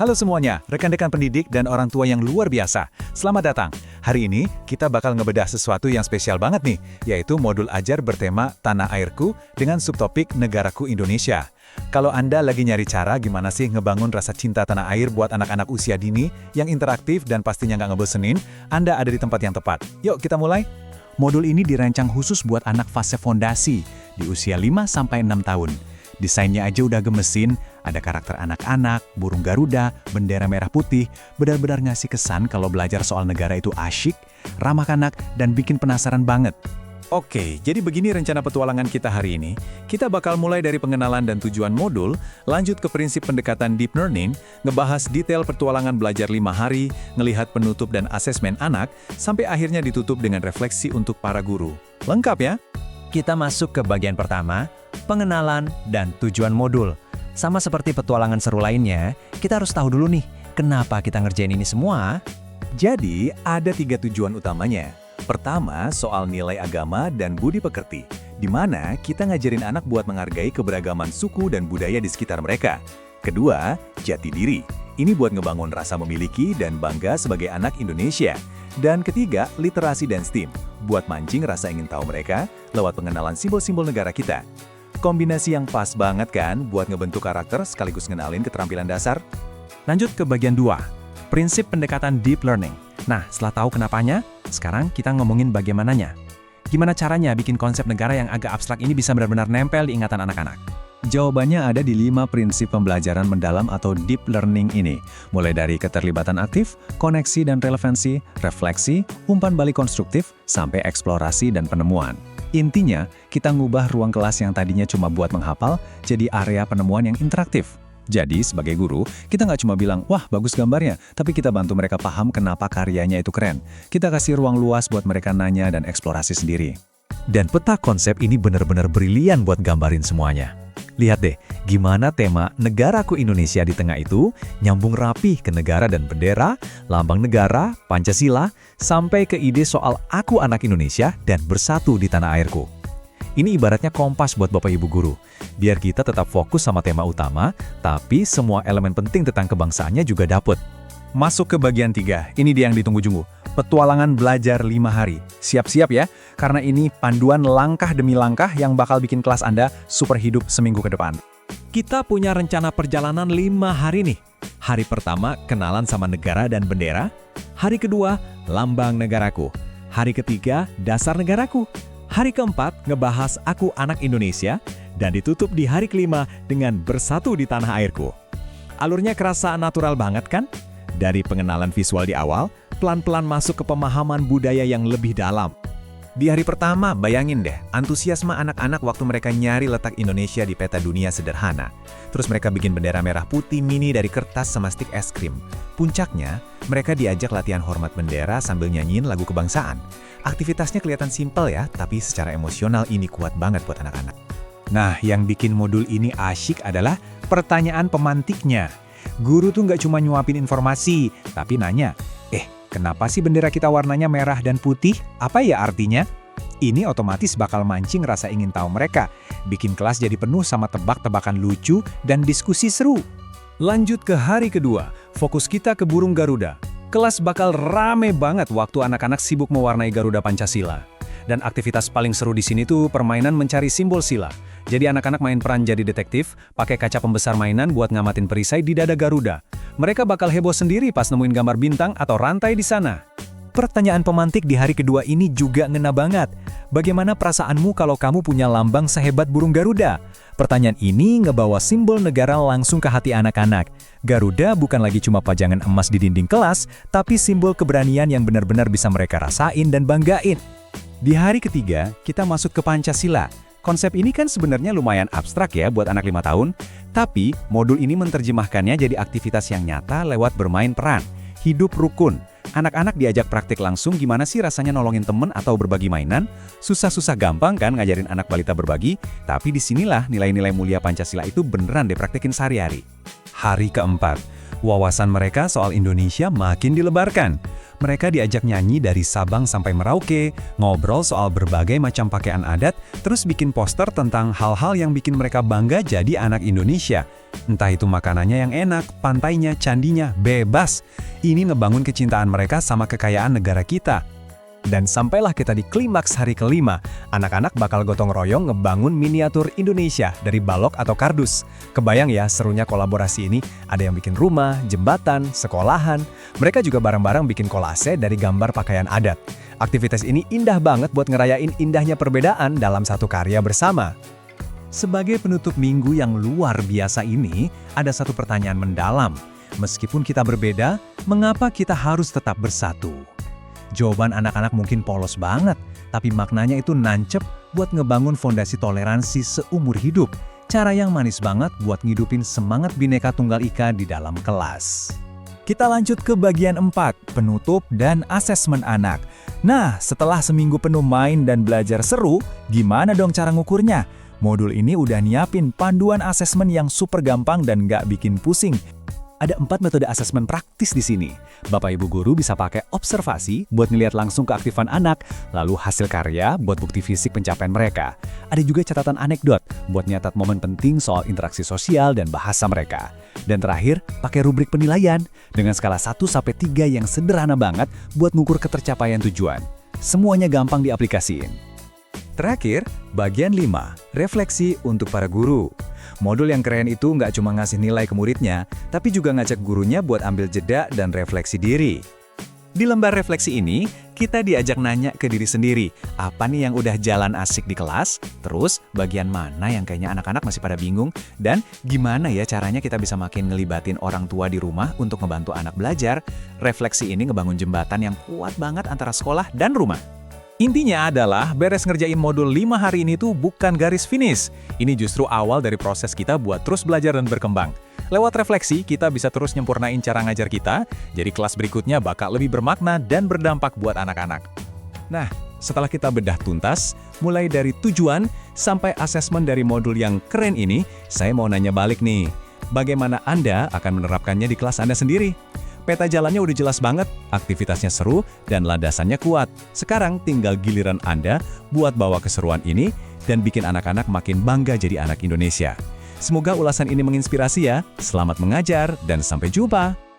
Halo semuanya, rekan-rekan pendidik dan orang tua yang luar biasa. Selamat datang. Hari ini kita bakal ngebedah sesuatu yang spesial banget nih, yaitu modul ajar bertema Tanah Airku dengan subtopik Negaraku Indonesia. Kalau Anda lagi nyari cara gimana sih ngebangun rasa cinta tanah air buat anak-anak usia dini yang interaktif dan pastinya nggak ngebosenin, Anda ada di tempat yang tepat. Yuk kita mulai. Modul ini dirancang khusus buat anak fase fondasi di usia 5-6 tahun. Desainnya aja udah gemesin, ada karakter anak-anak, burung Garuda, bendera merah putih, benar-benar ngasih kesan kalau belajar soal negara itu asyik, ramah kanak, dan bikin penasaran banget. Oke, jadi begini rencana petualangan kita hari ini. Kita bakal mulai dari pengenalan dan tujuan modul, lanjut ke prinsip pendekatan deep learning, ngebahas detail petualangan belajar 5 hari, ngelihat penutup dan asesmen anak, sampai akhirnya ditutup dengan refleksi untuk para guru. Lengkap ya? Kita masuk ke bagian pertama, pengenalan dan tujuan modul. Sama seperti petualangan seru lainnya, kita harus tahu dulu nih, kenapa kita ngerjain ini semua? Jadi, ada 3 tujuan utamanya. Pertama, soal nilai agama dan budi pekerti, di mana kita ngajarin anak buat menghargai keberagaman suku dan budaya di sekitar mereka. Kedua, jati diri. Ini buat ngebangun rasa memiliki dan bangga sebagai anak Indonesia. Dan ketiga, literasi dan STEAM, buat mancing rasa ingin tahu mereka lewat pengenalan simbol-simbol negara kita. Kombinasi yang pas banget kan buat ngebentuk karakter sekaligus ngenalin keterampilan dasar? Lanjut ke bagian 2, prinsip pendekatan deep learning. Nah, setelah tahu kenapanya, sekarang kita ngomongin bagaimananya. Gimana caranya bikin konsep negara yang agak abstrak ini bisa benar-benar nempel di ingatan anak-anak? Jawabannya ada di 5 prinsip pembelajaran mendalam atau deep learning ini. Mulai dari keterlibatan aktif, koneksi dan relevansi, refleksi, umpan balik konstruktif, sampai eksplorasi dan penemuan. Intinya, kita ngubah ruang kelas yang tadinya cuma buat menghafal, jadi area penemuan yang interaktif. Jadi, sebagai guru, kita nggak cuma bilang, wah bagus gambarnya, tapi kita bantu mereka paham kenapa karyanya itu keren. Kita kasih ruang luas buat mereka nanya dan eksplorasi sendiri. Dan peta konsep ini benar-benar brilian buat gambarin semuanya. Lihat deh, gimana tema Negaraku Indonesia di tengah itu nyambung rapih ke negara dan bendera, lambang negara, Pancasila, sampai ke ide soal aku anak Indonesia dan bersatu di tanah airku. Ini ibaratnya kompas buat Bapak Ibu guru, biar kita tetap fokus sama tema utama, tapi semua elemen penting tentang kebangsaannya juga dapet. Masuk ke bagian 3, ini dia yang ditunggu-tunggu. Petualangan belajar 5 hari. Siap-siap ya, karena ini panduan langkah demi langkah yang bakal bikin kelas Anda super hidup seminggu ke depan. Kita punya rencana perjalanan 5 hari nih. Hari pertama, kenalan sama negara dan bendera. Hari kedua, lambang negaraku. Hari ketiga, dasar negaraku. Hari keempat, ngebahas aku anak Indonesia. Dan ditutup di hari kelima dengan bersatu di tanah airku. Alurnya kerasa natural banget kan? Dari pengenalan visual di awal, pelan-pelan masuk ke pemahaman budaya yang lebih dalam. Di hari pertama, bayangin deh, antusiasme anak-anak waktu mereka nyari letak Indonesia di peta dunia sederhana. Terus mereka bikin bendera merah putih mini dari kertas sama stik es krim. Puncaknya, mereka diajak latihan hormat bendera sambil nyanyiin lagu kebangsaan. Aktivitasnya kelihatan simpel ya, tapi secara emosional ini kuat banget buat anak-anak. Nah, yang bikin modul ini asyik adalah pertanyaan pemantiknya. Guru tuh nggak cuma nyuapin informasi, tapi nanya, kenapa sih bendera kita warnanya merah dan putih? Apa ya artinya? Ini otomatis bakal mancing rasa ingin tahu mereka, bikin kelas jadi penuh sama tebak-tebakan lucu dan diskusi seru. Lanjut ke hari kedua, fokus kita ke burung Garuda. Kelas bakal rame banget waktu anak-anak sibuk mewarnai Garuda Pancasila. Dan aktivitas paling seru di sini tuh permainan mencari simbol sila. Jadi anak-anak main peran jadi detektif, pakai kaca pembesar mainan buat ngamatin perisai di dada Garuda. Mereka bakal heboh sendiri pas nemuin gambar bintang atau rantai di sana. Pertanyaan pemantik di hari kedua ini juga ngena banget. Bagaimana perasaanmu kalau kamu punya lambang sehebat burung Garuda? Pertanyaan ini ngebawa simbol negara langsung ke hati anak-anak. Garuda bukan lagi cuma pajangan emas di dinding kelas, tapi simbol keberanian yang benar-benar bisa mereka rasain dan banggain. Di hari ketiga, kita masuk ke Pancasila. Konsep ini kan sebenarnya lumayan abstrak ya buat anak 5 tahun, tapi modul ini menerjemahkannya jadi aktivitas yang nyata lewat bermain peran, hidup rukun. Anak-anak diajak praktik langsung gimana sih rasanya nolongin temen atau berbagi mainan. Susah-susah gampang kan ngajarin anak balita berbagi, tapi disinilah nilai-nilai mulia Pancasila itu beneran dipraktekin sehari-hari. Hari keempat, wawasan mereka soal Indonesia makin dilebarkan. Mereka diajak nyanyi dari Sabang sampai Merauke, ngobrol soal berbagai macam pakaian adat, terus bikin poster tentang hal-hal yang bikin mereka bangga jadi anak Indonesia. Entah itu makanannya yang enak, pantainya, candinya, bebas. Ini ngebangun kecintaan mereka sama kekayaan negara kita. Dan sampailah kita di klimaks hari kelima. Anak-anak bakal gotong royong ngebangun miniatur Indonesia dari balok atau kardus. Kebayang ya serunya kolaborasi ini. Ada yang bikin rumah, jembatan, sekolahan. Mereka juga bareng-bareng bikin kolase dari gambar pakaian adat. Aktivitas ini indah banget buat ngerayain indahnya perbedaan dalam satu karya bersama. Sebagai penutup minggu yang luar biasa ini, ada satu pertanyaan mendalam. Meskipun kita berbeda, mengapa kita harus tetap bersatu? Jawaban anak-anak mungkin polos banget, tapi maknanya itu nancep buat ngebangun fondasi toleransi seumur hidup. Cara yang manis banget buat ngidupin semangat Bhinneka Tunggal Ika di dalam kelas. Kita lanjut ke bagian 4, penutup dan asesmen anak. Nah, setelah seminggu penuh main dan belajar seru, gimana dong cara ngukurnya? Modul ini udah nyiapin panduan asesmen yang super gampang dan nggak bikin pusing. Ada 4 metode asesmen praktis di sini. Bapak Ibu guru bisa pakai observasi buat ngelihat langsung keaktifan anak, lalu hasil karya buat bukti fisik pencapaian mereka. Ada juga catatan anekdot buat nyatat momen penting soal interaksi sosial dan bahasa mereka. Dan terakhir, pakai rubrik penilaian dengan skala 1-3 yang sederhana banget buat ngukur ketercapaian tujuan. Semuanya gampang diaplikasiin. Terakhir, bagian 5, refleksi untuk para guru. Modul yang keren itu nggak cuma ngasih nilai ke muridnya, tapi juga ngajak gurunya buat ambil jeda dan refleksi diri. Di lembar refleksi ini, kita diajak nanya ke diri sendiri, apa nih yang udah jalan asik di kelas, terus bagian mana yang kayaknya anak-anak masih pada bingung, dan gimana ya caranya kita bisa makin ngelibatin orang tua di rumah untuk ngebantu anak belajar. Refleksi ini ngebangun jembatan yang kuat banget antara sekolah dan rumah. Intinya adalah beres ngerjain modul 5 hari ini tuh bukan garis finish. Ini justru awal dari proses kita buat terus belajar dan berkembang. Lewat refleksi, kita bisa terus nyempurnain cara ngajar kita, jadi kelas berikutnya bakal lebih bermakna dan berdampak buat anak-anak. Nah, setelah kita bedah tuntas, mulai dari tujuan sampai asesmen dari modul yang keren ini, saya mau nanya balik nih, bagaimana Anda akan menerapkannya di kelas Anda sendiri? Peta jalannya udah jelas banget, aktivitasnya seru, dan landasannya kuat. Sekarang tinggal giliran Anda buat bawa keseruan ini dan bikin anak-anak makin bangga jadi anak Indonesia. Semoga ulasan ini menginspirasi ya. Selamat mengajar dan sampai jumpa!